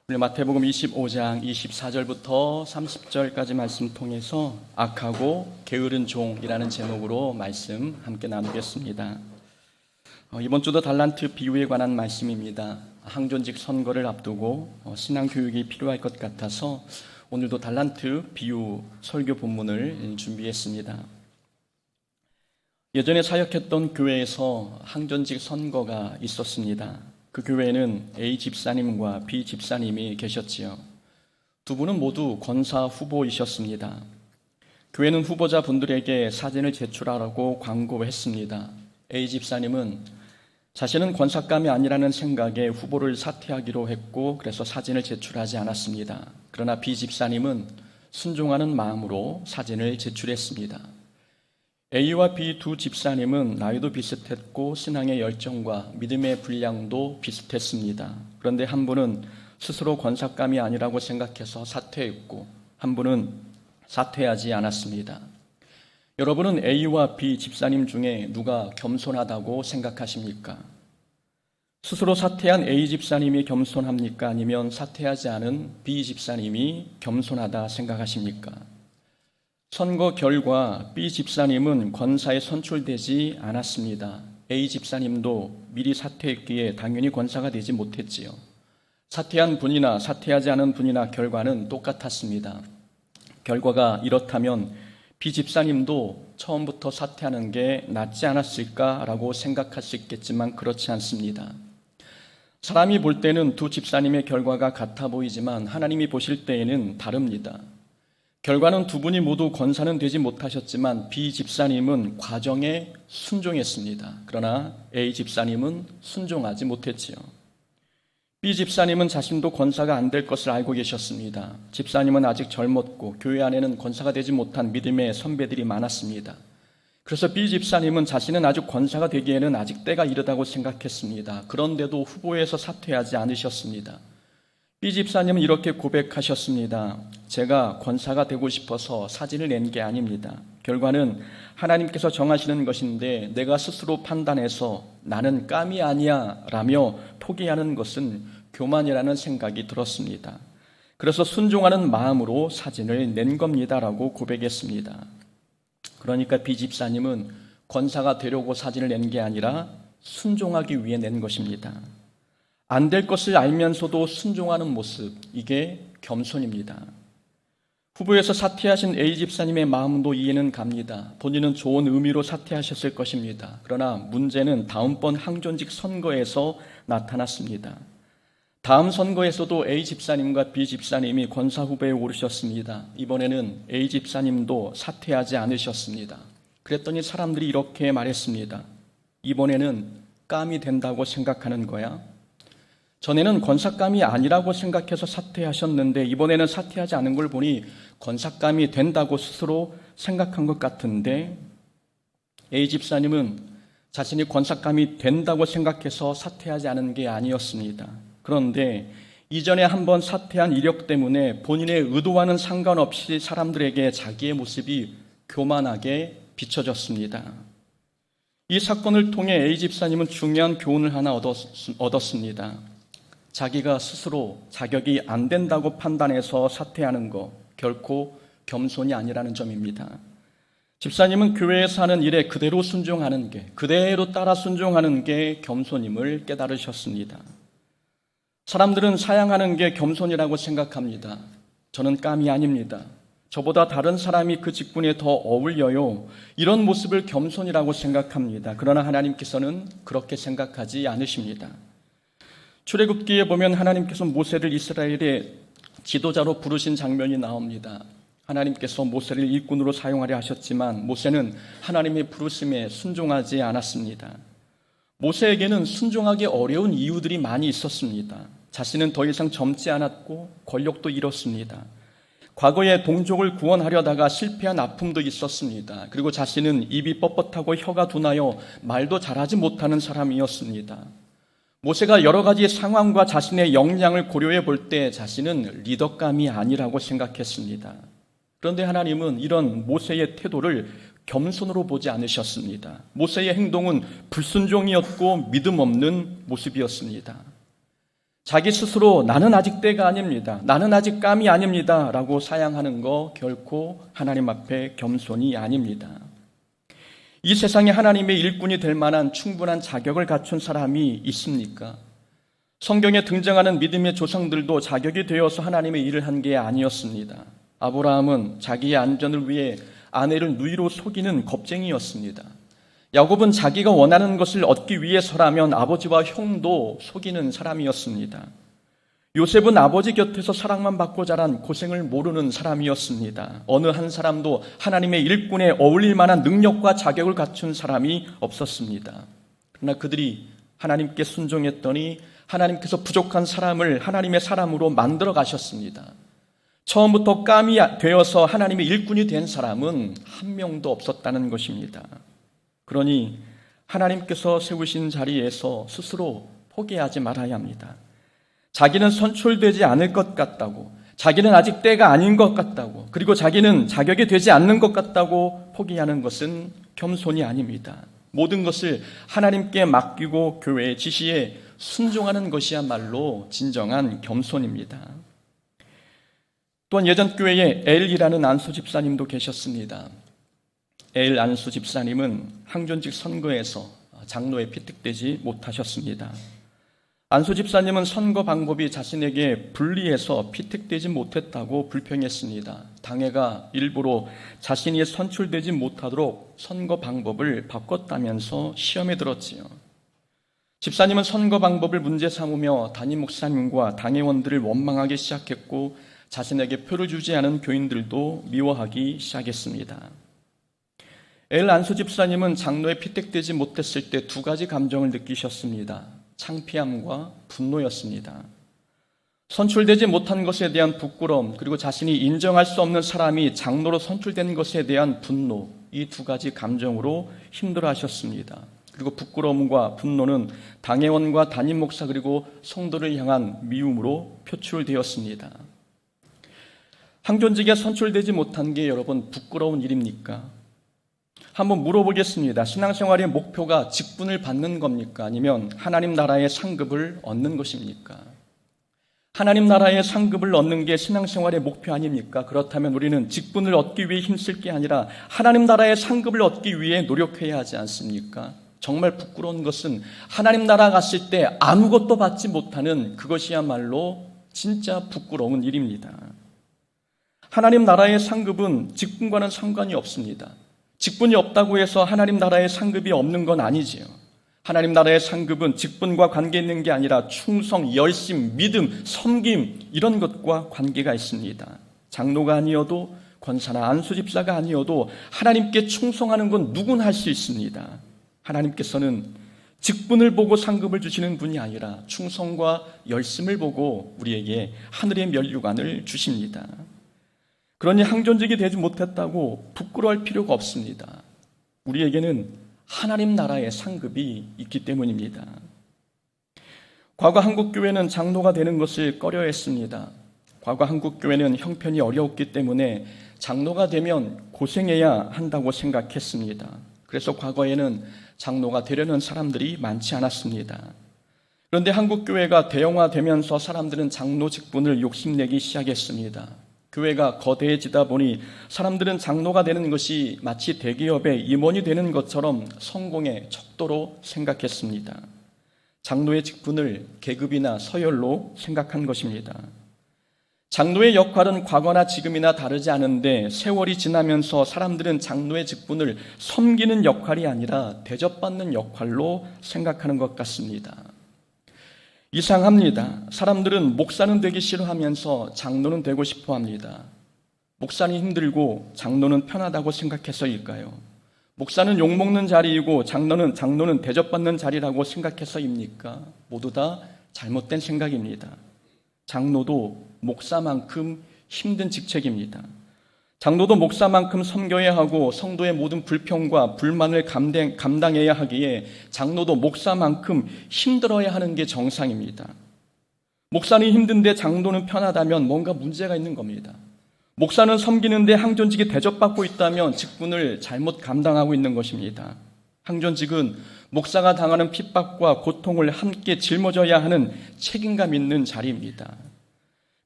우리 마태복음 25장 24절부터 30절까지 말씀 통해서 악하고 게으른 종이라는 제목으로 말씀 함께 나누겠습니다. 이번 주도 달란트 비유에 관한 말씀입니다. 항존직 선거를 앞두고 신앙교육이 필요할 것 같아서 오늘도 달란트 비유 설교 본문을 준비했습니다. 예전에 사역했던 교회에서 항존직 선거가 있었습니다. 그 교회에는 A 집사님과 B 집사님이 계셨지요. 두 분은 모두 권사 후보이셨습니다. 교회는 후보자 분들에게 사진을 제출하라고 광고했습니다. A 집사님은 자신은 권사감이 아니라는 생각에 후보를 사퇴하기로 했고 그래서 사진을 제출하지 않았습니다. 그러나 B 집사님은 순종하는 마음으로 사진을 제출했습니다. A와 B 두 집사님은 나이도 비슷했고 신앙의 열정과 믿음의 분량도 비슷했습니다. 그런데 한 분은 스스로 권사감이 아니라고 생각해서 사퇴했고 한 분은 사퇴하지 않았습니다. 여러분은 A와 B 집사님 중에 누가 겸손하다고 생각하십니까? 스스로 사퇴한 A 집사님이 겸손합니까? 아니면 사퇴하지 않은 B 집사님이 겸손하다 생각하십니까? 선거 결과 B 집사님은 권사에 선출되지 않았습니다. A 집사님도 미리 사퇴했기에 당연히 권사가 되지 못했지요. 사퇴한 분이나 사퇴하지 않은 분이나 결과는 똑같았습니다. 결과가 이렇다면 B 집사님도 처음부터 사퇴하는 게 낫지 않았을까라고 생각할 수 있겠지만 그렇지 않습니다. 사람이 볼 때는 두 집사님의 결과가 같아 보이지만 하나님이 보실 때에는 다릅니다. 결과는 두 분이 모두 권사는 되지 못하셨지만 B 집사님은 과정에 순종했습니다. 그러나 A 집사님은 순종하지 못했지요. B 집사님은 자신도 권사가 안 될 것을 알고 계셨습니다. 집사님은 아직 젊었고 교회 안에는 권사가 되지 못한 믿음의 선배들이 많았습니다. 그래서 B 집사님은 자신은 아직 권사가 되기에는 아직 때가 이르다고 생각했습니다. 그런데도 후보에서 사퇴하지 않으셨습니다. B 집사님은 이렇게 고백하셨습니다. 제가 권사가 되고 싶어서 사진을 낸 게 아닙니다. 결과는 하나님께서 정하시는 것인데 내가 스스로 판단해서 나는 깜이 아니야 라며 포기하는 것은 교만이라는 생각이 들었습니다. 그래서 순종하는 마음으로 사진을 낸 겁니다라고 고백했습니다. 그러니까 B 집사님은 권사가 되려고 사진을 낸 게 아니라 순종하기 위해 낸 것입니다. 안 될 것을 알면서도 순종하는 모습, 이게 겸손입니다. 후보에서 사퇴하신 A 집사님의 마음도 이해는 갑니다. 본인은 좋은 의미로 사퇴하셨을 것입니다. 그러나 문제는 다음번 항존직 선거에서 나타났습니다. 다음 선거에서도 A 집사님과 B 집사님이 권사 후보에 오르셨습니다. 이번에는 A 집사님도 사퇴하지 않으셨습니다. 그랬더니 사람들이 이렇게 말했습니다. 이번에는 깜이 된다고 생각하는 거야? 전에는 권사감이 아니라고 생각해서 사퇴하셨는데 이번에는 사퇴하지 않은 걸 보니 권사감이 된다고 스스로 생각한 것 같은데 A 집사님은 자신이 권사감이 된다고 생각해서 사퇴하지 않은 게 아니었습니다. 그런데 이전에 한번 사퇴한 이력 때문에 본인의 의도와는 상관없이 사람들에게 자기의 모습이 교만하게 비춰졌습니다. 이 사건을 통해 A 집사님은 중요한 교훈을 하나 얻었습니다. 자기가 스스로 자격이 안 된다고 판단해서 사퇴하는 거 결코 겸손이 아니라는 점입니다. 집사님은 교회에서 하는 일에 그대로 순종하는 게, 그대로 따라 순종하는 게 겸손임을 깨달으셨습니다. 사람들은 사양하는 게 겸손이라고 생각합니다. 저는 깜이 아닙니다. 저보다 다른 사람이 그 직분에 더 어울려요. 이런 모습을 겸손이라고 생각합니다. 그러나 하나님께서는 그렇게 생각하지 않으십니다. 출애굽기에 보면 하나님께서 모세를 이스라엘의 지도자로 부르신 장면이 나옵니다. 하나님께서 모세를 일꾼으로 사용하려 하셨지만 모세는 하나님의 부르심에 순종하지 않았습니다. 모세에게는 순종하기 어려운 이유들이 많이 있었습니다. 자신은 더 이상 젊지 않았고 권력도 잃었습니다. 과거에 동족을 구원하려다가 실패한 아픔도 있었습니다. 그리고 자신은 입이 뻣뻣하고 혀가 둔하여 말도 잘하지 못하는 사람이었습니다. 모세가 여러 가지 상황과 자신의 역량을 고려해 볼 때 자신은 리더감이 아니라고 생각했습니다. 그런데 하나님은 이런 모세의 태도를 겸손으로 보지 않으셨습니다. 모세의 행동은 불순종이었고 믿음 없는 모습이었습니다. 자기 스스로 나는 아직 때가 아닙니다, 나는 아직 감이 아닙니다 라고 사양하는 거 결코 하나님 앞에 겸손이 아닙니다. 이 세상에 하나님의 일꾼이 될 만한 충분한 자격을 갖춘 사람이 있습니까? 성경에 등장하는 믿음의 조상들도 자격이 되어서 하나님의 일을 한 게 아니었습니다. 아브라함은 자기의 안전을 위해 아내를 누이로 속이는 겁쟁이였습니다. 야곱은 자기가 원하는 것을 얻기 위해서라면 아버지와 형도 속이는 사람이었습니다. 요셉은 아버지 곁에서 사랑만 받고 자란 고생을 모르는 사람이었습니다. 어느 한 사람도 하나님의 일꾼에 어울릴 만한 능력과 자격을 갖춘 사람이 없었습니다. 그러나 그들이 하나님께 순종했더니 하나님께서 부족한 사람을 하나님의 사람으로 만들어 가셨습니다. 처음부터 감이 되어서 하나님의 일꾼이 된 사람은 한 명도 없었다는 것입니다. 그러니 하나님께서 세우신 자리에서 스스로 포기하지 말아야 합니다. 자기는 선출되지 않을 것 같다고, 자기는 아직 때가 아닌 것 같다고, 그리고 자기는 자격이 되지 않는 것 같다고 포기하는 것은 겸손이 아닙니다. 모든 것을 하나님께 맡기고 교회의 지시에 순종하는 것이야말로 진정한 겸손입니다. 또한 예전 교회에 엘이라는 안수 집사님도 계셨습니다. 엘 안수 집사님은 항존직 선거에서 장로에 피택되지 못하셨습니다. 안수 집사님은 선거 방법이 자신에게 불리해서 피택되지 못했다고 불평했습니다. 당회가 일부러 자신이 선출되지 못하도록 선거 방법을 바꿨다면서 시험에 들었지요. 집사님은 선거 방법을 문제 삼으며 담임 목사님과 당회원들을 원망하기 시작했고 자신에게 표를 주지 않은 교인들도 미워하기 시작했습니다. 엘 안수 집사님은 장로에 피택되지 못했을 때 두 가지 감정을 느끼셨습니다. 창피함과 분노였습니다. 선출되지 못한 것에 대한 부끄러움, 그리고 자신이 인정할 수 없는 사람이 장로로 선출된 것에 대한 분노, 이 두 가지 감정으로 힘들어하셨습니다. 그리고 부끄러움과 분노는 당회원과 담임 목사 그리고 성도를 향한 미움으로 표출되었습니다. 항존직에 선출되지 못한 게 여러분 부끄러운 일입니까? 한번 물어보겠습니다. 신앙생활의 목표가 직분을 받는 겁니까? 아니면 하나님 나라의 상급을 얻는 것입니까? 하나님 나라의 상급을 얻는 게 신앙생활의 목표 아닙니까? 그렇다면 우리는 직분을 얻기 위해 힘쓸 게 아니라 하나님 나라의 상급을 얻기 위해 노력해야 하지 않습니까? 정말 부끄러운 것은 하나님 나라 갔을 때 아무것도 받지 못하는 그것이야말로 진짜 부끄러운 일입니다. 하나님 나라의 상급은 직분과는 상관이 없습니다. 직분이 없다고 해서 하나님 나라의 상급이 없는 건 아니지요. 하나님 나라의 상급은 직분과 관계 있는 게 아니라 충성, 열심, 믿음, 섬김 이런 것과 관계가 있습니다. 장로가 아니어도 권사나 안수 집사가 아니어도 하나님께 충성하는 건 누구나 할 수 있습니다. 하나님께서는 직분을 보고 상급을 주시는 분이 아니라 충성과 열심을 보고 우리에게 하늘의 면류관을 주십니다. 그러니 항존직이 되지 못했다고 부끄러워할 필요가 없습니다. 우리에게는 하나님 나라의 상급이 있기 때문입니다. 과거 한국교회는 장로가 되는 것을 꺼려했습니다. 과거 한국교회는 형편이 어려웠기 때문에 장로가 되면 고생해야 한다고 생각했습니다. 그래서 과거에는 장로가 되려는 사람들이 많지 않았습니다. 그런데 한국교회가 대형화되면서 사람들은 장로 직분을 욕심내기 시작했습니다. 교회가 거대해지다 보니 사람들은 장로가 되는 것이 마치 대기업의 임원이 되는 것처럼 성공의 척도로 생각했습니다. 장로의 직분을 계급이나 서열로 생각한 것입니다. 장로의 역할은 과거나 지금이나 다르지 않은데 세월이 지나면서 사람들은 장로의 직분을 섬기는 역할이 아니라 대접받는 역할로 생각하는 것 같습니다. 이상합니다. 사람들은 목사는 되기 싫어하면서 장로는 되고 싶어 합니다. 목사는 힘들고 장로는 편하다고 생각해서일까요? 목사는 욕먹는 자리이고 장로는 대접받는 자리라고 생각해서입니까? 모두 다 잘못된 생각입니다. 장로도 목사만큼 힘든 직책입니다. 장로도 목사만큼 섬겨야 하고 성도의 모든 불평과 불만을 감당해야 하기에 장로도 목사만큼 힘들어야 하는 게 정상입니다. 목사는 힘든데 장로는 편하다면 뭔가 문제가 있는 겁니다. 목사는 섬기는데 항존직이 대접받고 있다면 직분을 잘못 감당하고 있는 것입니다. 항전직은 목사가 당하는 핍박과 고통을 함께 짊어져야 하는 책임감 있는 자리입니다.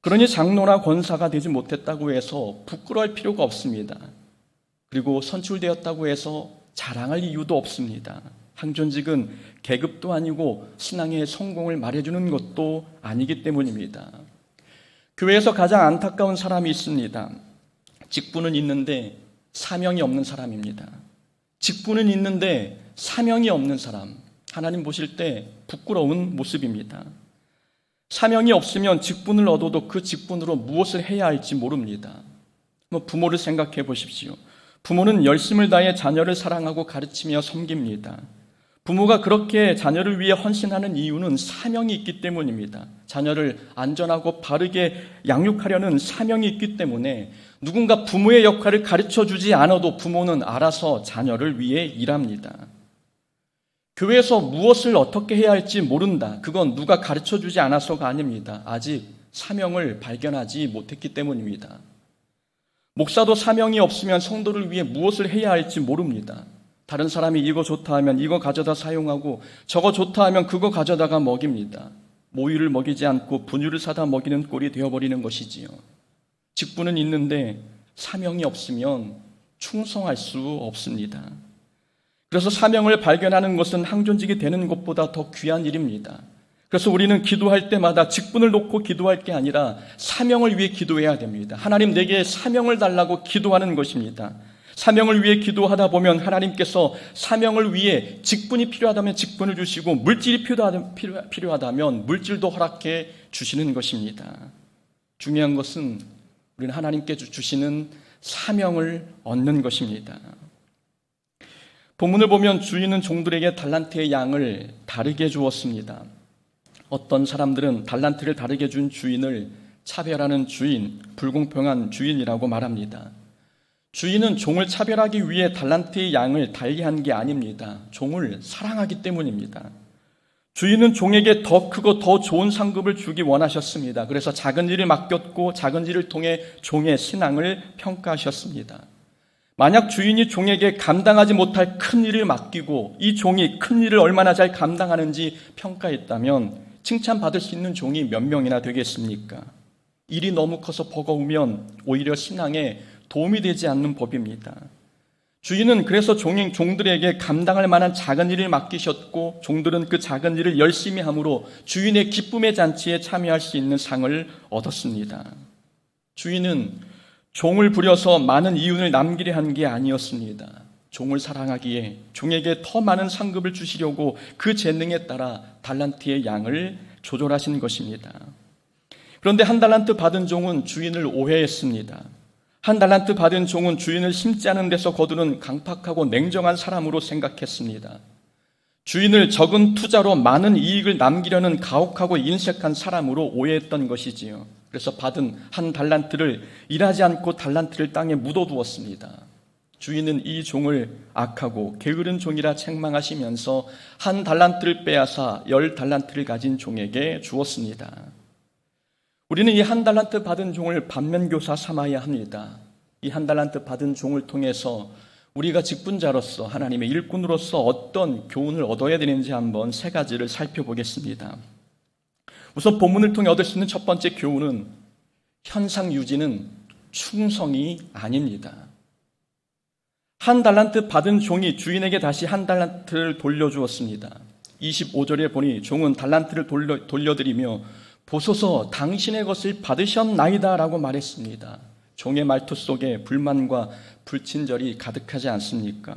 그러니 장로나 권사가 되지 못했다고 해서 부끄러워할 필요가 없습니다. 그리고 선출되었다고 해서 자랑할 이유도 없습니다. 항전직은 계급도 아니고 신앙의 성공을 말해주는 것도 아니기 때문입니다. 교회에서 가장 안타까운 사람이 있습니다. 직분은 있는데 사명이 없는 사람입니다. 직분은 있는데 사명이 없는 사람, 하나님 보실 때 부끄러운 모습입니다. 사명이 없으면 직분을 얻어도 그 직분으로 무엇을 해야 할지 모릅니다. 부모를 생각해 보십시오. 부모는 열심을 다해 자녀를 사랑하고 가르치며 섬깁니다. 부모가 그렇게 자녀를 위해 헌신하는 이유는 사명이 있기 때문입니다. 자녀를 안전하고 바르게 양육하려는 사명이 있기 때문에 누군가 부모의 역할을 가르쳐주지 않아도 부모는 알아서 자녀를 위해 일합니다. 교회에서 무엇을 어떻게 해야 할지 모른다. 그건 누가 가르쳐주지 않아서가 아닙니다. 아직 사명을 발견하지 못했기 때문입니다. 목사도 사명이 없으면 성도를 위해 무엇을 해야 할지 모릅니다. 다른 사람이 이거 좋다 하면 이거 가져다 사용하고 저거 좋다 하면 그거 가져다가 먹입니다. 모유를 먹이지 않고 분유를 사다 먹이는 꼴이 되어버리는 것이지요. 직분은 있는데 사명이 없으면 충성할 수 없습니다. 그래서 사명을 발견하는 것은 항존직이 되는 것보다 더 귀한 일입니다. 그래서 우리는 기도할 때마다 직분을 놓고 기도할 게 아니라 사명을 위해 기도해야 됩니다. 하나님 내게 사명을 달라고 기도하는 것입니다. 사명을 위해 기도하다 보면 하나님께서 사명을 위해 직분이 필요하다면 직분을 주시고 물질이 필요하다면 물질도 허락해 주시는 것입니다. 중요한 것은 우리는 하나님께 주시는 사명을 얻는 것입니다. 본문을 보면 주인은 종들에게 달란트의 양을 다르게 주었습니다. 어떤 사람들은 달란트를 다르게 준 주인을 차별하는 주인, 불공평한 주인이라고 말합니다. 주인은 종을 차별하기 위해 달란트의 양을 달리한 게 아닙니다. 종을 사랑하기 때문입니다. 주인은 종에게 더 크고 더 좋은 상급을 주기 원하셨습니다. 그래서 작은 일을 맡겼고 작은 일을 통해 종의 신앙을 평가하셨습니다. 만약 주인이 종에게 감당하지 못할 큰 일을 맡기고 이 종이 큰 일을 얼마나 잘 감당하는지 평가했다면 칭찬받을 수 있는 종이 몇 명이나 되겠습니까? 일이 너무 커서 버거우면 오히려 신앙에 도움이 되지 않는 법입니다. 주인은 그래서 종들에게 감당할 만한 작은 일을 맡기셨고 종들은 그 작은 일을 열심히 함으로 주인의 기쁨의 잔치에 참여할 수 있는 상을 얻었습니다. 주인은 종을 부려서 많은 이윤을 남기려 한 게 아니었습니다. 종을 사랑하기에 종에게 더 많은 상급을 주시려고 그 재능에 따라 달란트의 양을 조절하신 것입니다. 그런데 한 달란트 받은 종은 주인을 오해했습니다. 한 달란트 받은 종은 주인을 심지 않은 데서 거두는 강팍하고 냉정한 사람으로 생각했습니다. 주인을 적은 투자로 많은 이익을 남기려는 가혹하고 인색한 사람으로 오해했던 것이지요. 그래서 받은 한 달란트를 일하지 않고 달란트를 땅에 묻어두었습니다. 주인은 이 종을 악하고 게으른 종이라 책망하시면서 한 달란트를 빼앗아 10달란트를 가진 종에게 주었습니다. 우리는 이 한 달란트 받은 종을 반면교사 삼아야 합니다. 이 한 달란트 받은 종을 통해서 우리가 직분자로서 하나님의 일꾼으로서 어떤 교훈을 얻어야 되는지 한번 세 가지를 살펴보겠습니다. 우선 본문을 통해 얻을 수 있는 첫 번째 교훈은 현상 유지는 충성이 아닙니다. 한 달란트 받은 종이 주인에게 다시 한 달란트를 돌려주었습니다. 25절에 보니 종은 달란트를 돌려드리며 보소서 당신의 것을 받으셨나이다 라고 말했습니다. 종의 말투 속에 불만과 불친절이 가득하지 않습니까?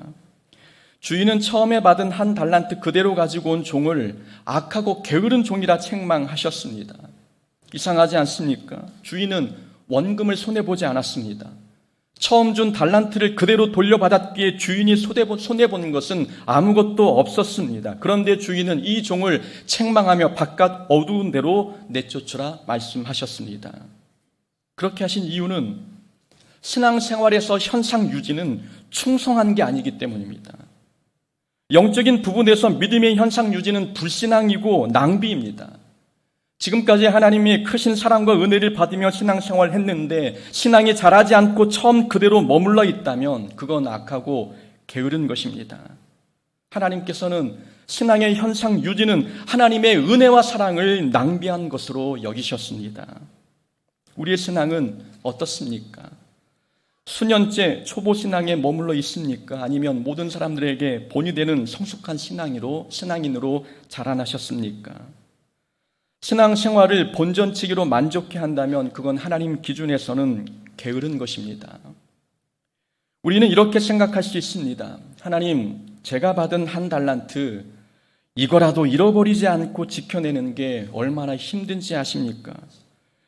주인은 처음에 받은 한 달란트 그대로 가지고 온 종을 악하고 게으른 종이라 책망하셨습니다. 이상하지 않습니까? 주인은 원금을 손해보지 않았습니다. 처음 준 달란트를 그대로 돌려받았기에 주인이 손해보는 것은 아무것도 없었습니다. 그런데 주인은 이 종을 책망하며 바깥 어두운 데로 내쫓으라 말씀하셨습니다. 그렇게 하신 이유는 신앙생활에서 현상 유지는 충성한 게 아니기 때문입니다. 영적인 부분에서 믿음의 현상 유지는 불신앙이고 낭비입니다. 지금까지 하나님이 크신 사랑과 은혜를 받으며 신앙생활을 했는데 신앙이 자라지 않고 처음 그대로 머물러 있다면 그건 악하고 게으른 것입니다. 하나님께서는 신앙의 현상 유지는 하나님의 은혜와 사랑을 낭비한 것으로 여기셨습니다. 우리의 신앙은 어떻습니까? 수년째 초보 신앙에 머물러 있습니까? 아니면 모든 사람들에게 본이 되는 성숙한 신앙인으로 자라나셨습니까? 신앙생활을 본전치기로 만족해 한다면 그건 하나님 기준에서는 게으른 것입니다. 우리는 이렇게 생각할 수 있습니다. 하나님, 제가 받은 한 달란트 이거라도 잃어버리지 않고 지켜내는 게 얼마나 힘든지 아십니까?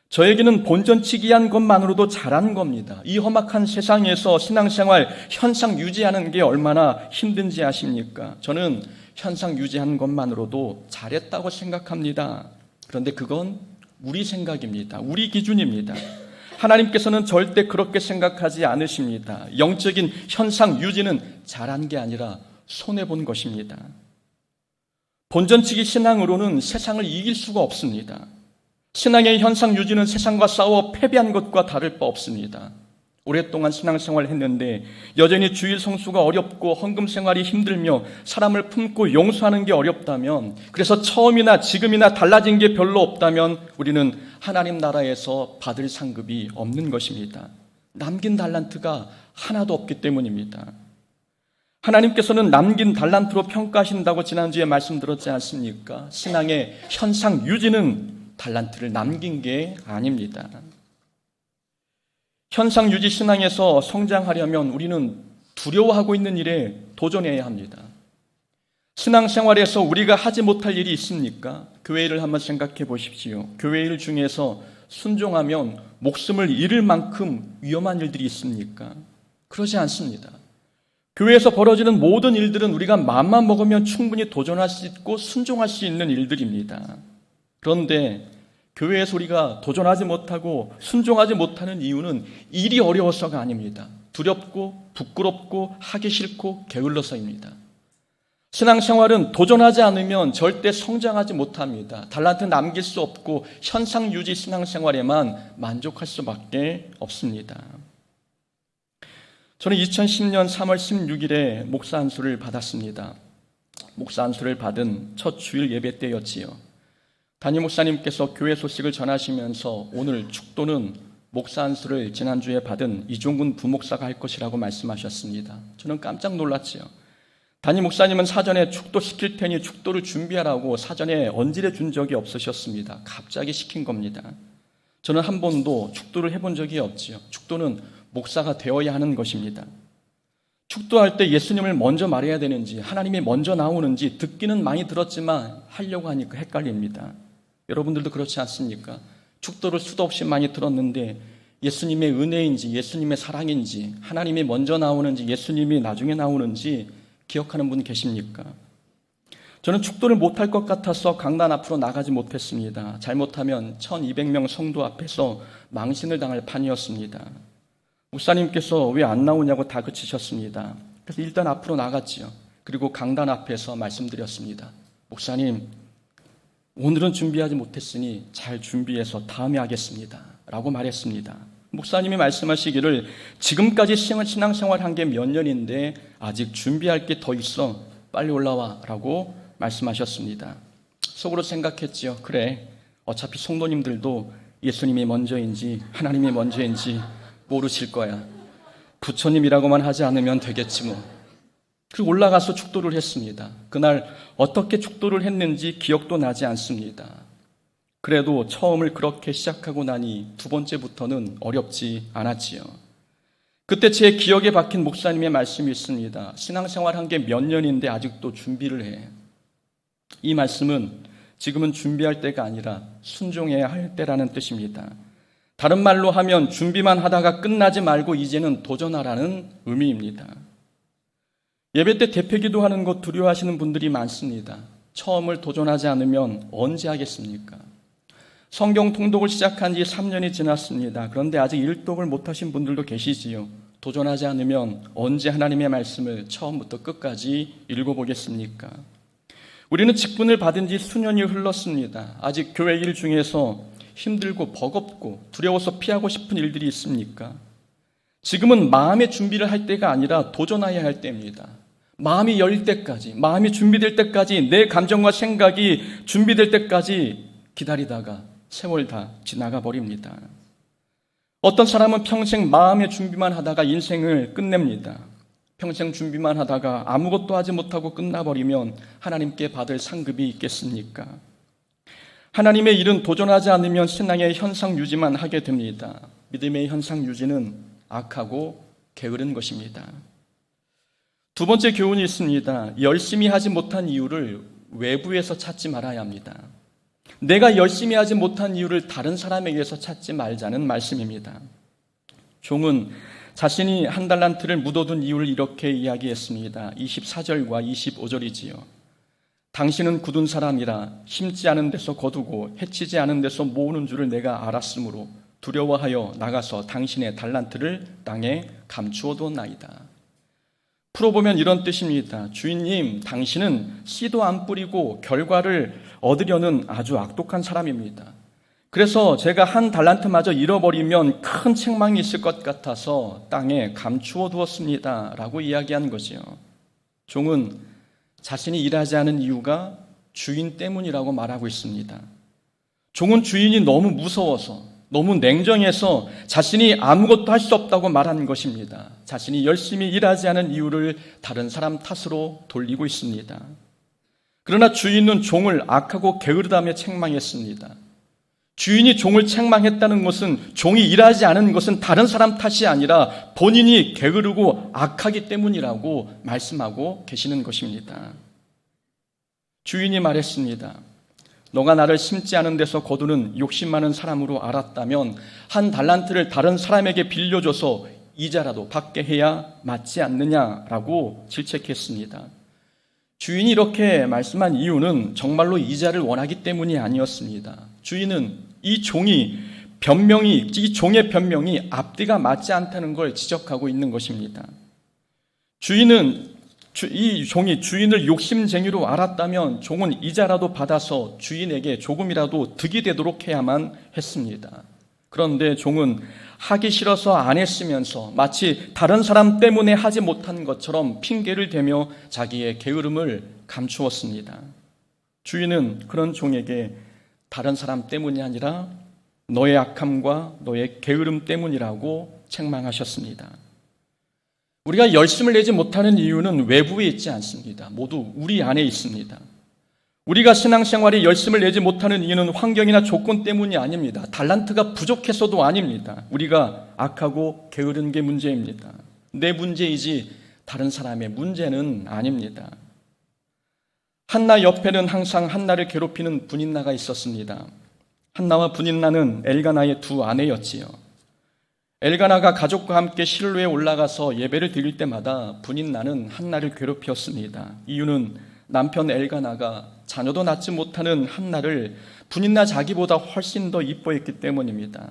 저에게는 본전치기한 것만으로도 잘한 겁니다. 이 험악한 세상에서 신앙생활 현상 유지하는 게 얼마나 힘든지 아십니까? 저는 현상 유지하는 것만으로도 잘했다고 생각합니다. 그런데 그건 우리 생각입니다. 우리 기준입니다. 하나님께서는 절대 그렇게 생각하지 않으십니다. 영적인 현상 유지는 잘한 게 아니라 손해본 것입니다. 본전치기 신앙으로는 세상을 이길 수가 없습니다. 신앙의 현상 유지는 세상과 싸워 패배한 것과 다를 바 없습니다. 오랫동안 신앙생활을 했는데 여전히 주일 성수가 어렵고 헌금 생활이 힘들며 사람을 품고 용서하는 게 어렵다면, 그래서 처음이나 지금이나 달라진 게 별로 없다면 우리는 하나님 나라에서 받을 상급이 없는 것입니다. 남긴 달란트가 하나도 없기 때문입니다. 하나님께서는 남긴 달란트로 평가하신다고 지난주에 말씀드렸지 않습니까? 신앙의 현상 유지는 달란트를 남긴 게 아닙니다. 현상 유지 신앙에서 성장하려면 우리는 두려워하고 있는 일에 도전해야 합니다. 신앙생활에서 우리가 하지 못할 일이 있습니까? 교회 일을 한번 생각해 보십시오. 교회 일 중에서 순종하면 목숨을 잃을 만큼 위험한 일들이 있습니까? 그러지 않습니다. 교회에서 벌어지는 모든 일들은 우리가 마음만 먹으면 충분히 도전할 수 있고 순종할 수 있는 일들입니다. 그런데 교회에서 우리가 도전하지 못하고 순종하지 못하는 이유는 일이 어려워서가 아닙니다. 두렵고 부끄럽고 하기 싫고 게을러서입니다. 신앙생활은 도전하지 않으면 절대 성장하지 못합니다. 달란트 남길 수 없고 현상 유지 신앙생활에만 만족할 수밖에 없습니다. 저는 2010년 3월 16일에 목사 안수를 받았습니다. 목사 안수를 받은 첫 주일 예배 때였지요. 담임 목사님께서 교회 소식을 전하시면서 오늘 축도는 목사 안수를 지난주에 받은 이종군 부목사가 할 것이라고 말씀하셨습니다. 저는 깜짝 놀랐지요. 담임 목사님은 사전에 축도 시킬 테니 축도를 준비하라고 사전에 언질해 준 적이 없으셨습니다. 갑자기 시킨 겁니다. 저는 한 번도 축도를 해본 적이 없지요. 축도는 목사가 되어야 하는 것입니다. 축도할 때 예수님을 먼저 말해야 되는지 하나님이 먼저 나오는지 듣기는 많이 들었지만 하려고 하니까 헷갈립니다. 여러분들도 그렇지 않습니까? 축도를 수도 없이 많이 들었는데 예수님의 은혜인지 예수님의 사랑인지 하나님이 먼저 나오는지 예수님이 나중에 나오는지 기억하는 분 계십니까? 저는 축도를 못할 것 같아서 강단 앞으로 나가지 못했습니다. 잘못하면 1200명 성도 앞에서 망신을 당할 판이었습니다. 목사님께서 왜 안 나오냐고 다그치셨습니다. 그래서 일단 앞으로 나갔지요. 그리고 강단 앞에서 말씀드렸습니다. 목사님, 오늘은 준비하지 못했으니 잘 준비해서 다음에 하겠습니다 라고 말했습니다. 목사님이 말씀하시기를 지금까지 신앙생활 한 게 몇 년인데 아직 준비할 게 더 있어, 빨리 올라와 라고 말씀하셨습니다. 속으로 생각했지요. 그래, 어차피 성도님들도 예수님이 먼저인지 하나님이 먼저인지 모르실 거야. 부처님이라고만 하지 않으면 되겠지 뭐. 그리고 올라가서 축도를 했습니다. 그날 어떻게 축도를 했는지 기억도 나지 않습니다. 그래도 처음을 그렇게 시작하고 나니 두 번째부터는 어렵지 않았지요. 그때 제 기억에 박힌 목사님의 말씀이 있습니다. 신앙생활 한 게 몇 년인데 아직도 준비를 해. 이 말씀은 지금은 준비할 때가 아니라 순종해야 할 때라는 뜻입니다. 다른 말로 하면 준비만 하다가 끝나지 말고 이제는 도전하라는 의미입니다. 예배 때 대표기도 하는 것 두려워하시는 분들이 많습니다. 처음을 도전하지 않으면 언제 하겠습니까? 성경 통독을 시작한 지 3년이 지났습니다. 그런데 아직 일독을 못하신 분들도 계시지요. 도전하지 않으면 언제 하나님의 말씀을 처음부터 끝까지 읽어보겠습니까? 우리는 직분을 받은 지 수년이 흘렀습니다. 아직 교회 일 중에서 힘들고 버겁고 두려워서 피하고 싶은 일들이 있습니까? 지금은 마음의 준비를 할 때가 아니라 도전해야 할 때입니다. 마음이 열릴 때까지, 마음이 준비될 때까지, 내 감정과 생각이 준비될 때까지 기다리다가 세월 다 지나가 버립니다. 어떤 사람은 평생 마음의 준비만 하다가 인생을 끝냅니다. 평생 준비만 하다가 아무것도 하지 못하고 끝나버리면 하나님께 받을 상급이 있겠습니까? 하나님의 일은 도전하지 않으면 신앙의 현상 유지만 하게 됩니다. 믿음의 현상 유지는 악하고 게으른 것입니다. 두 번째 교훈이 있습니다. 열심히 하지 못한 이유를 외부에서 찾지 말아야 합니다. 내가 열심히 하지 못한 이유를 다른 사람에게서 찾지 말자는 말씀입니다. 종은 자신이 한 달란트를 묻어둔 이유를 이렇게 이야기했습니다. 24절과 25절이지요. 당신은 굳은 사람이라 심지 않은 데서 거두고 해치지 않은 데서 모으는 줄을 내가 알았으므로 두려워하여 나가서 당신의 달란트를 땅에 감추어 두었나이다. 풀어보면 이런 뜻입니다. 주인님, 당신은 씨도 안 뿌리고 결과를 얻으려는 아주 악독한 사람입니다. 그래서 제가 한 달란트마저 잃어버리면 큰 책망이 있을 것 같아서 땅에 감추어 두었습니다. 라고 이야기한 거지요. 종은 자신이 일하지 않은 이유가 주인 때문이라고 말하고 있습니다. 종은 주인이 너무 무서워서, 너무 냉정해서 자신이 아무것도 할 수 없다고 말하는 것입니다. 자신이 열심히 일하지 않은 이유를 다른 사람 탓으로 돌리고 있습니다. 그러나 주인은 종을 악하고 게으르다며 책망했습니다. 주인이 종을 책망했다는 것은 종이 일하지 않은 것은 다른 사람 탓이 아니라 본인이 게으르고 악하기 때문이라고 말씀하고 계시는 것입니다. 주인이 말했습니다. 너가 나를 심지 않은 데서 거두는 욕심 많은 사람으로 알았다면 한 달란트를 다른 사람에게 빌려줘서 이자라도 받게 해야 맞지 않느냐라고 질책했습니다. 주인이 이렇게 말씀한 이유는 정말로 이자를 원하기 때문이 아니었습니다. 주인은 이 종의 변명이 앞뒤가 맞지 않다는 걸 지적하고 있는 것입니다. 이 종이 주인을 욕심쟁이로 알았다면 종은 이자라도 받아서 주인에게 조금이라도 득이 되도록 해야만 했습니다. 그런데 종은 하기 싫어서 안 했으면서 마치 다른 사람 때문에 하지 못한 것처럼 핑계를 대며 자기의 게으름을 감추었습니다. 주인은 그런 종에게 다른 사람 때문이 아니라 너의 악함과 너의 게으름 때문이라고 책망하셨습니다. 우리가 열심을 내지 못하는 이유는 외부에 있지 않습니다. 모두 우리 안에 있습니다. 우리가 신앙생활에 열심을 내지 못하는 이유는 환경이나 조건 때문이 아닙니다. 달란트가 부족해서도 아닙니다. 우리가 악하고 게으른 게 문제입니다. 내 문제이지 다른 사람의 문제는 아닙니다. 한나 옆에는 항상 한나를 괴롭히는 분인나가 있었습니다. 한나와 분인나는 엘가나의 두 아내였지요. 엘가나가 가족과 함께 실로에 올라가서 예배를 드릴 때마다 분인나는 한나를 괴롭혔습니다. 이유는 남편 엘가나가 자녀도 낳지 못하는 한나를 분인나 자기보다 훨씬 더 이뻐했기 때문입니다.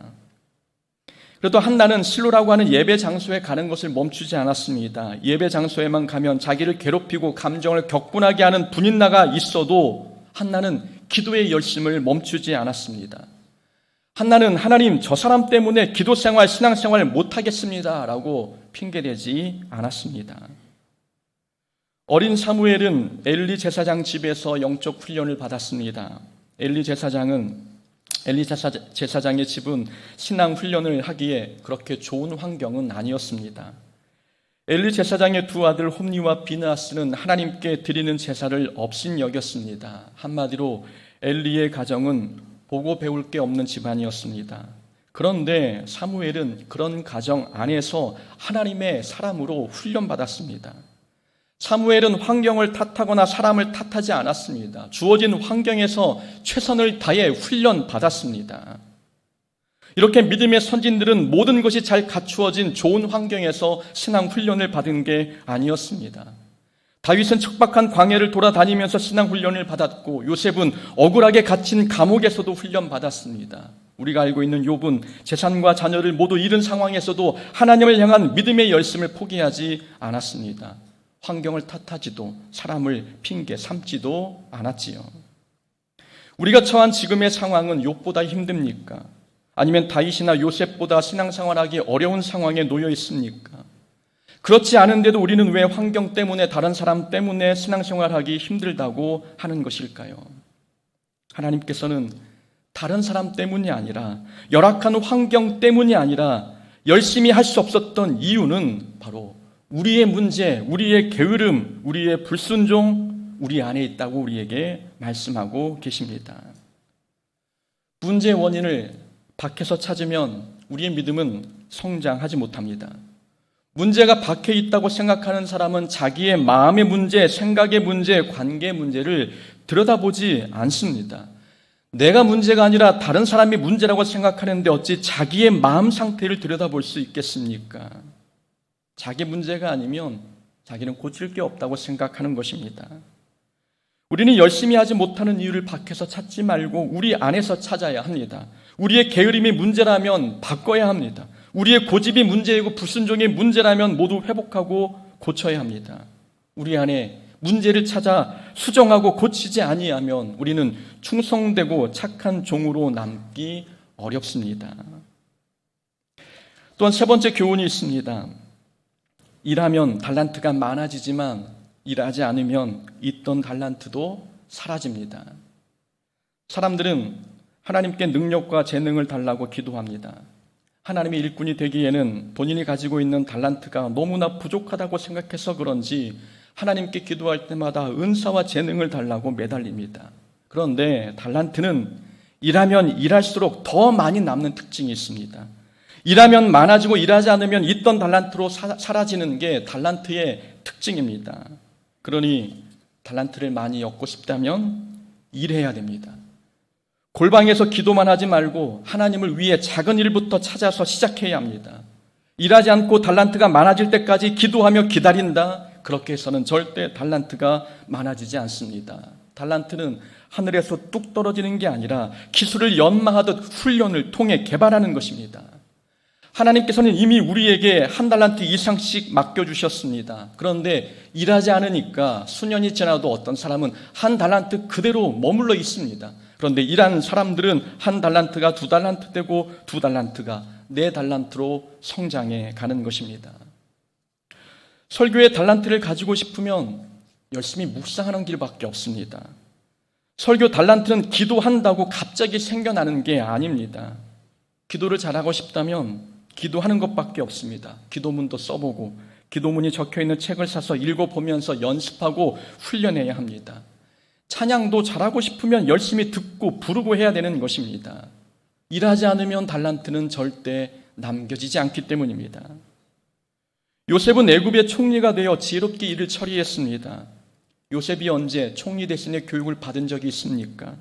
그래도 한나는 실로라고 하는 예배 장소에 가는 것을 멈추지 않았습니다. 예배 장소에만 가면 자기를 괴롭히고 감정을 격분하게 하는 분인나가 있어도 한나는 기도의 열심을 멈추지 않았습니다. 한나는 하나님, 저 사람 때문에 기도생활, 신앙생활 못하겠습니다 라고 핑계대지 않았습니다. 어린 사무엘은 엘리 제사장 집에서 영적 훈련을 받았습니다. 엘리 제사장의 집은 신앙 훈련을 하기에 그렇게 좋은 환경은 아니었습니다. 엘리 제사장의 두 아들 홈니와 비느하스는 하나님께 드리는 제사를 업신여겼습니다. 한마디로 엘리의 가정은 보고 배울 게 없는 집안이었습니다. 그런데 사무엘은 그런 가정 안에서 하나님의 사람으로 훈련받았습니다. 사무엘은 환경을 탓하거나 사람을 탓하지 않았습니다. 주어진 환경에서 최선을 다해 훈련받았습니다. 이렇게 믿음의 선진들은 모든 것이 잘 갖추어진 좋은 환경에서 신앙 훈련을 받은 게 아니었습니다. 다윗은 척박한 광야를 돌아다니면서 신앙 훈련을 받았고 요셉은 억울하게 갇힌 감옥에서도 훈련받았습니다. 우리가 알고 있는 욥은 재산과 자녀를 모두 잃은 상황에서도 하나님을 향한 믿음의 열심을 포기하지 않았습니다. 환경을 탓하지도 사람을 핑계 삼지도 않았지요. 우리가 처한 지금의 상황은 욥보다 힘듭니까? 아니면 다윗이나 요셉보다 신앙생활하기 어려운 상황에 놓여 있습니까? 그렇지 않은데도 우리는 왜 환경 때문에, 다른 사람 때문에 신앙생활하기 힘들다고 하는 것일까요? 하나님께서는 다른 사람 때문이 아니라, 열악한 환경 때문이 아니라 열심히 할 수 없었던 이유는 바로 우리의 문제, 우리의 게으름, 우리의 불순종, 우리 안에 있다고 우리에게 말씀하고 계십니다. 문제의 원인을 밖에서 찾으면 우리의 믿음은 성장하지 못합니다. 문제가 밖에 있다고 생각하는 사람은 자기의 마음의 문제, 생각의 문제, 관계의 문제를 들여다보지 않습니다. 내가 문제가 아니라 다른 사람이 문제라고 생각하는데 어찌 자기의 마음 상태를 들여다볼 수 있겠습니까? 자기 문제가 아니면 자기는 고칠 게 없다고 생각하는 것입니다. 우리는 열심히 하지 못하는 이유를 밖에서 찾지 말고 우리 안에서 찾아야 합니다. 우리의 게으름이 문제라면 바꿔야 합니다. 우리의 고집이 문제이고 불순종이 문제라면 모두 회복하고 고쳐야 합니다. 우리 안에 문제를 찾아 수정하고 고치지 아니하면 우리는 충성되고 착한 종으로 남기 어렵습니다. 또한 세 번째 교훈이 있습니다. 일하면 달란트가 많아지지만 일하지 않으면 있던 달란트도 사라집니다. 사람들은 하나님께 능력과 재능을 달라고 기도합니다. 하나님의 일꾼이 되기에는 본인이 가지고 있는 달란트가 너무나 부족하다고 생각해서 그런지 하나님께 기도할 때마다 은사와 재능을 달라고 매달립니다. 그런데 달란트는 일하면 일할수록 더 많이 남는 특징이 있습니다. 일하면 많아지고 일하지 않으면 있던 달란트로 사라지는 게 달란트의 특징입니다. 그러니 달란트를 많이 얻고 싶다면 일해야 됩니다. 골방에서 기도만 하지 말고 하나님을 위해 작은 일부터 찾아서 시작해야 합니다. 일하지 않고 달란트가 많아질 때까지 기도하며 기다린다. 그렇게 해서는 절대 달란트가 많아지지 않습니다. 달란트는 하늘에서 뚝 떨어지는 게 아니라 기술을 연마하듯 훈련을 통해 개발하는 것입니다. 하나님께서는 이미 우리에게 한 달란트 이상씩 맡겨주셨습니다. 그런데 일하지 않으니까 수년이 지나도 어떤 사람은 한 달란트 그대로 머물러 있습니다. 그런데 일하는 사람들은 한 달란트가 두 달란트 되고 두 달란트가 네 달란트로 성장해 가는 것입니다. 설교의 달란트를 가지고 싶으면 열심히 묵상하는 길밖에 없습니다. 설교 달란트는 기도한다고 갑자기 생겨나는 게 아닙니다. 기도를 잘하고 싶다면 기도하는 것밖에 없습니다. 기도문도 써보고 기도문이 적혀있는 책을 사서 읽어보면서 연습하고 훈련해야 합니다. 찬양도 잘하고 싶으면 열심히 듣고 부르고 해야 되는 것입니다. 일하지 않으면 달란트는 절대 남겨지지 않기 때문입니다. 요셉은 애굽의 총리가 되어 지혜롭게 일을 처리했습니다. 요셉이 언제 총리 대신의 교육을 받은 적이 있습니까?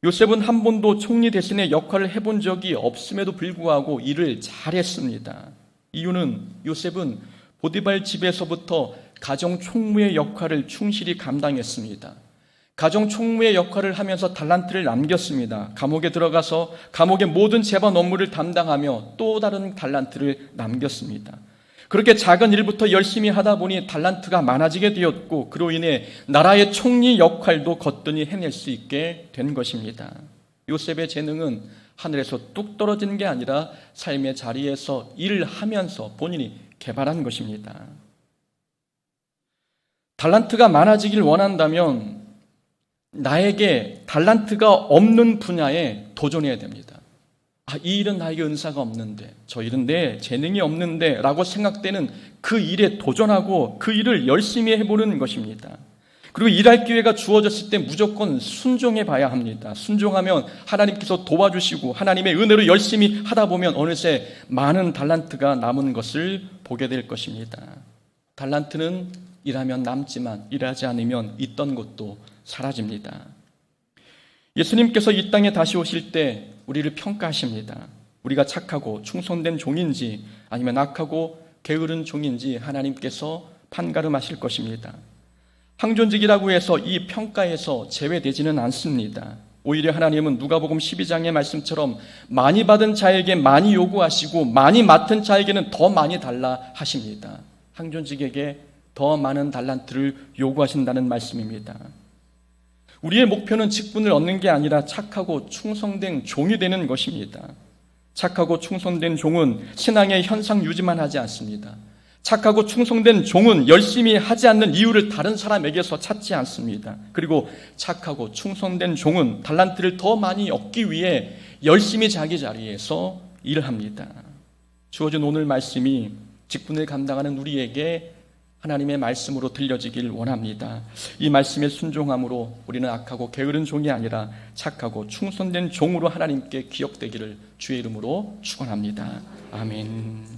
요셉은 한 번도 총리 대신의 역할을 해본 적이 없음에도 불구하고 일을 잘했습니다. 이유는 요셉은 보디발 집에서부터 가정 총무의 역할을 충실히 감당했습니다. 가정 총무의 역할을 하면서 달란트를 남겼습니다. 감옥에 들어가서 감옥의 모든 재반 업무를 담당하며 또 다른 달란트를 남겼습니다. 그렇게 작은 일부터 열심히 하다 보니 달란트가 많아지게 되었고 그로 인해 나라의 총리 역할도 거뜬히 해낼 수 있게 된 것입니다. 요셉의 재능은 하늘에서 뚝 떨어지는 게 아니라 삶의 자리에서 일을 하면서 본인이 개발한 것입니다. 달란트가 많아지길 원한다면 나에게 달란트가 없는 분야에 도전해야 됩니다. 이 일은 나에게 은사가 없는데, 저 일은 내 재능이 없는데 라고 생각되는 그 일에 도전하고 그 일을 열심히 해보는 것입니다. 그리고 일할 기회가 주어졌을 때 무조건 순종해 봐야 합니다. 순종하면 하나님께서 도와주시고 하나님의 은혜로 열심히 하다 보면 어느새 많은 달란트가 남은 것을 보게 될 것입니다. 달란트는 일하면 남지만 일하지 않으면 있던 것도 사라집니다. 예수님께서 이 땅에 다시 오실 때 우리를 평가하십니다. 우리가 착하고 충성된 종인지 아니면 악하고 게으른 종인지 하나님께서 판가름하실 것입니다. 항존직이라고 해서 이 평가에서 제외되지는 않습니다. 오히려 하나님은 누가복음 12장의 말씀처럼 많이 받은 자에게 많이 요구하시고 많이 맡은 자에게는 더 많이 달라 하십니다. 항존직에게 더 많은 달란트를 요구하신다는 말씀입니다. 우리의 목표는 직분을 얻는 게 아니라 착하고 충성된 종이 되는 것입니다. 착하고 충성된 종은 신앙의 현상 유지만 하지 않습니다. 착하고 충성된 종은 열심히 하지 않는 이유를 다른 사람에게서 찾지 않습니다. 그리고 착하고 충성된 종은 달란트를 더 많이 얻기 위해 열심히 자기 자리에서 일을 합니다. 주어진 오늘 말씀이 직분을 감당하는 우리에게 하나님의 말씀으로 들려지길 원합니다. 이 말씀에 순종함으로 우리는 악하고 게으른 종이 아니라 착하고 충성된 종으로 하나님께 기억되기를 주의 이름으로 축원합니다. 아멘.